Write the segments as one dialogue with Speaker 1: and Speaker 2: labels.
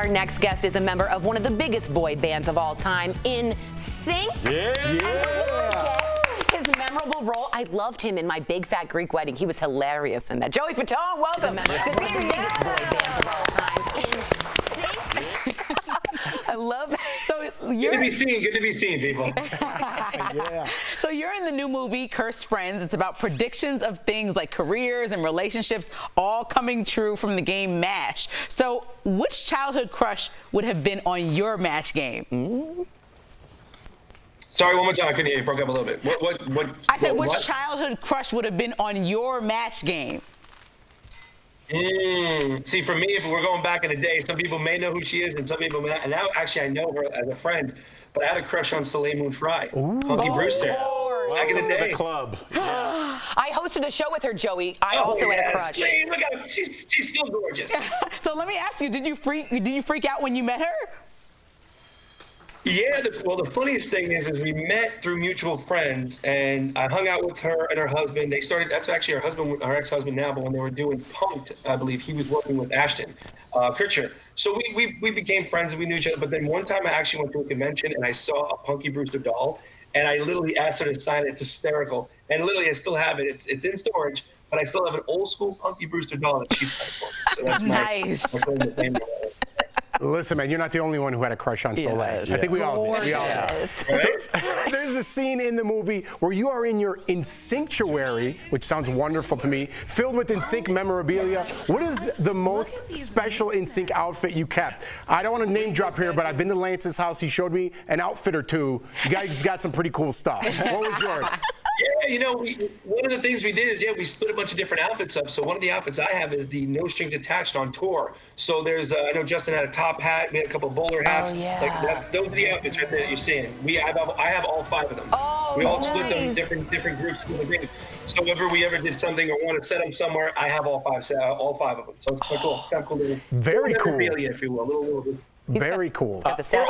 Speaker 1: Our next guest is a member of one of the biggest boy bands of all time, NSYNC.
Speaker 2: Yeah.
Speaker 1: His memorable role, I loved him in My Big Fat Greek Wedding. He was hilarious in that. Joey Fatone, welcome. One of the biggest boy bands of all time, NSYNC. I love that.
Speaker 3: So
Speaker 2: Good to be seen, people.
Speaker 3: yeah. So you're in the new movie, Cursed Friends. It's about predictions of things like careers and relationships all coming true from the game MASH. So which childhood crush would have been on your MASH game?
Speaker 2: Sorry, one more time. I couldn't hear you. Broke up a little bit. What?
Speaker 3: I said, which childhood crush would have been on your MASH game?
Speaker 2: See, for me, if we're going back in the day, some people may know who she is, and some people may not. And now, actually, I know her as a friend. But I had a crush on Soleil Moon Frye, Punky Brewster, back in the day.
Speaker 4: The club.
Speaker 1: I hosted a show with her, Joey. I also had a crush.
Speaker 2: Look at her. She's still gorgeous.
Speaker 3: So let me ask you, did you freak out when you met her?
Speaker 2: Yeah, well, the funniest thing is we met through mutual friends, and I hung out with her and her husband. They started, that's actually her husband, her ex-husband now, but when they were doing Punk'd, I believe, he was working with Ashton Kutcher. So we became friends and we knew each other. But then one time I actually went to a convention and I saw a Punky Brewster doll, and I literally asked her to sign it. It's hysterical. And literally, I still have it. It's in storage, but I still have an old school Punky Brewster doll that she signed for me. So that's
Speaker 3: nice.
Speaker 2: my claim to fame.
Speaker 4: Listen, man, you're not the only one who had a crush on Soleil.
Speaker 3: Yeah.
Speaker 4: I think we all did. We all did. So, there's a scene in the movie where you are in your NSYNCtuary, which sounds wonderful to me, filled with NSYNC memorabilia. What is the most special NSYNC outfit you kept? I don't want to name drop here, but I've been to Lance's house. He showed me an outfit or two. You guys got some pretty cool stuff. What was yours?
Speaker 2: Yeah, one of the things we did is, we split a bunch of different outfits up. So one of the outfits I have is the No Strings Attached on tour. So there's, I know Justin had a top hat. We had a couple of bowler hats.
Speaker 1: Oh, yeah.
Speaker 2: Those are the outfits right there that you're seeing. I have all 5 of them.
Speaker 1: Oh,
Speaker 2: we all split them in
Speaker 1: nice.
Speaker 2: different groups. So whenever we ever did something or want to set them somewhere, I have all 5 of them. So it's quite cool. Kind of cool.
Speaker 4: Very cool.
Speaker 2: Memorabilia, if you will. A little
Speaker 4: Very cool.
Speaker 1: Got the set.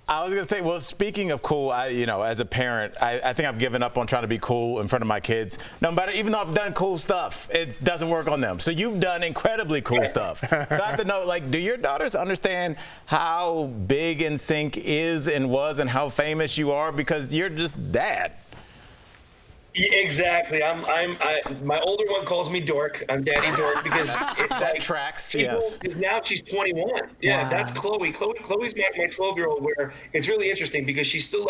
Speaker 4: I was gonna say, well, speaking of cool, as a parent, I think I've given up on trying to be cool in front of my kids. No matter, even though I've done cool stuff, it doesn't work on them. So you've done incredibly cool stuff. So I have to know, do your daughters understand how big NSYNC is and was and how famous you are, because you're just dad?
Speaker 2: Yeah, exactly. My older one calls me Dork. I'm Daddy Dork because it's
Speaker 4: that tracks. Yes.
Speaker 2: Because now she's 21. Yeah,
Speaker 1: Wow. That's
Speaker 2: Chloe. Chloe's my 12-year-old. Where it's really interesting because she's still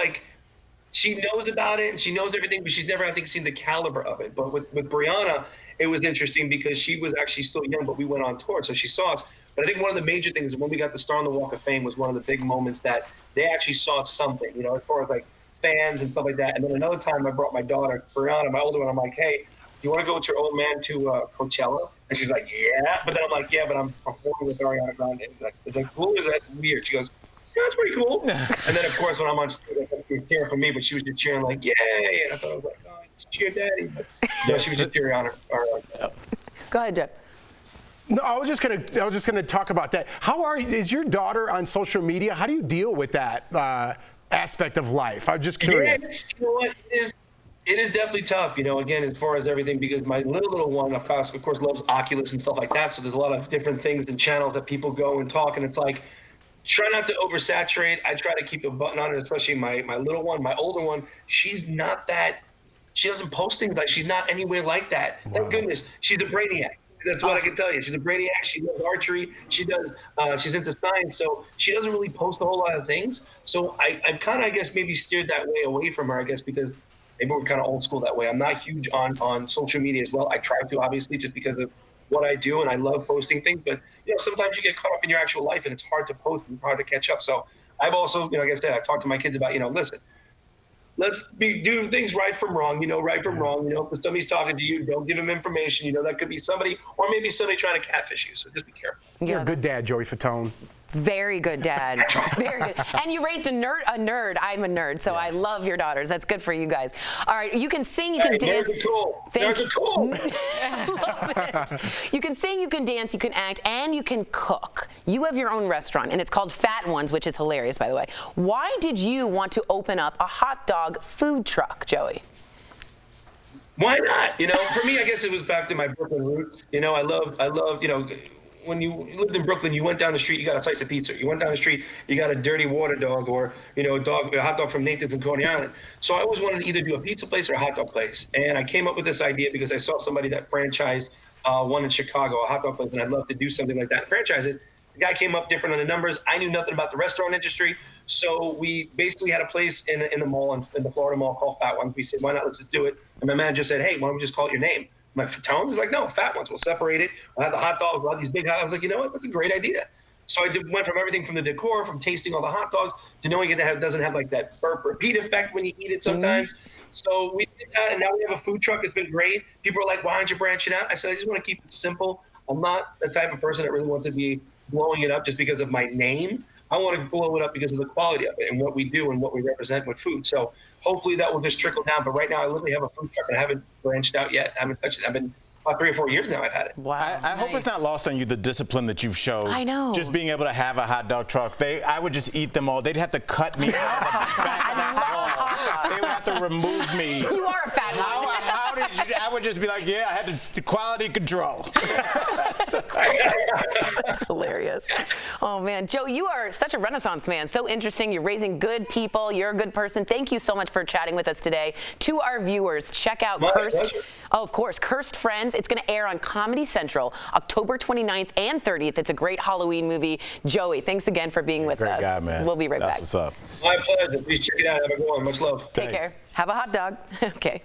Speaker 2: she knows about it and she knows everything, but she's never, I think, seen the caliber of it. But with Brianna, it was interesting because she was actually still young, but we went on tour, so she saw us. But I think one of the major things is when we got the Star on the Walk of Fame was one of the big moments that they actually saw something. As far as fans and stuff like that. And then another time I brought my daughter, Brianna, my older one, I'm like, hey, you want to go with your old man to Coachella? And she's like, yeah. But then I'm like, yeah, but I'm performing with Ariana Grande. It's like, cool, is that weird? She goes, yeah, it's pretty cool. And then, of course, when I'm on stage, she was cheering for me, but she was just cheering like, yay. And I thought, I was like, oh, cheer daddy. But she was just cheering on her.
Speaker 1: Go ahead, Jeff.
Speaker 4: No, I was just gonna talk about that. Is your daughter on social media? How do you deal with that aspect of life? I'm just curious.
Speaker 2: Yeah, you know what? It is definitely tough, again, as far as everything, because my little one, of course, loves Oculus and stuff like that. So there's a lot of different things and channels that people go and talk. And it's like, try not to oversaturate. I try to keep a button on it, especially my little one. My older one, she doesn't post things she's not anywhere like that. Wow. Thank goodness. She's a brainiac. That's what I can tell you. She's a brainiac. She does archery. She does. She's into science, so she doesn't really post a whole lot of things. So I've kind of, I guess, maybe steered that way away from her, I guess, because maybe we're kind of old school that way. I'm not huge on social media as well. I try to, obviously, just because of what I do, and I love posting things. But sometimes you get caught up in your actual life, and it's hard to post and hard to catch up. So I've also, like I said, I talked to my kids about, listen. Let's do things right from wrong, right from wrong. If somebody's talking to you, don't give them information. That could be somebody, or maybe somebody trying to catfish you. So just be careful.
Speaker 4: You're a good dad, Joey Fatone.
Speaker 1: Very good dad. Very good. And you raised a nerd. I'm a nerd, so yes. I love your daughters. That's good for you guys. All right, you can sing, you can dance.
Speaker 2: Nerds are cool. Nerds are cool.
Speaker 1: Love it. You can sing, you can dance, you can act, and you can cook. You have your own restaurant, and it's called Fat Ones, which is hilarious, by the way. Why did you want to open up a hot dog food truck, Joey?
Speaker 2: Why not? For me, I guess it was back to my Brooklyn roots. I love, when you lived in Brooklyn, you went down the street, you got a slice of pizza. You went down the street, you got a dirty water dog, or a hot dog from Nathan's in Coney Island. So I always wanted to either do a pizza place or a hot dog place. And I came up with this idea because I saw somebody that franchised one in Chicago, a hot dog place, and I'd love to do something like that and franchise it. The guy came up different on the numbers. I knew nothing about the restaurant industry, so we basically had a place in the mall, in the Florida mall, called Fat Ones. We said, why not? Let's just do it. And my manager said, hey, why don't we just call it your name? I'm like, Fatone? He's like, no, Fat Ones. We'll separate it. We'll have the hot dogs. We'll have these big hot dogs. I was like, you know what? That's a great idea. So I went from everything from the decor, from tasting all the hot dogs, to knowing it doesn't have like that burp repeat effect when you eat it sometimes. So we did that, and now we have a food truck. It's been great. People are like, why aren't you branching out? I said, I just want to keep it simple. I'm not the type of person that really wants to be blowing it up just because of my name. I want to blow it up because of the quality of it and what we do and what we represent with food. So hopefully that will just trickle down. But right now I literally have a food truck and I haven't branched out yet. I haven't touched it. I've been about 3 or 4 years now I've had it.
Speaker 1: Wow.
Speaker 4: I hope it's not lost on you, the discipline that you've showed.
Speaker 1: I know.
Speaker 4: Just being able to have a hot dog truck. I would just eat them all. They'd have to cut me out of the back of that wall. They would have to remove me.
Speaker 1: You are a fat one.
Speaker 4: How did you? I would just be like, yeah, I had the quality control.
Speaker 1: That's hilarious. Oh, man. Joe, you are such a Renaissance man. So interesting. You're raising good people. You're a good person. Thank you so much for chatting with us today. To our viewers, check out Cursed. Oh, of course, Cursed Friends. It's going to air on Comedy Central October 29th and 30th. It's a great Halloween movie. Joey, thanks again for being with us.
Speaker 4: Great guy, man.
Speaker 1: We'll be right back.
Speaker 4: That's what's up.
Speaker 2: My pleasure. Please check it out. Have a good one. Much love.
Speaker 1: Take care. Have a hot dog. Okay.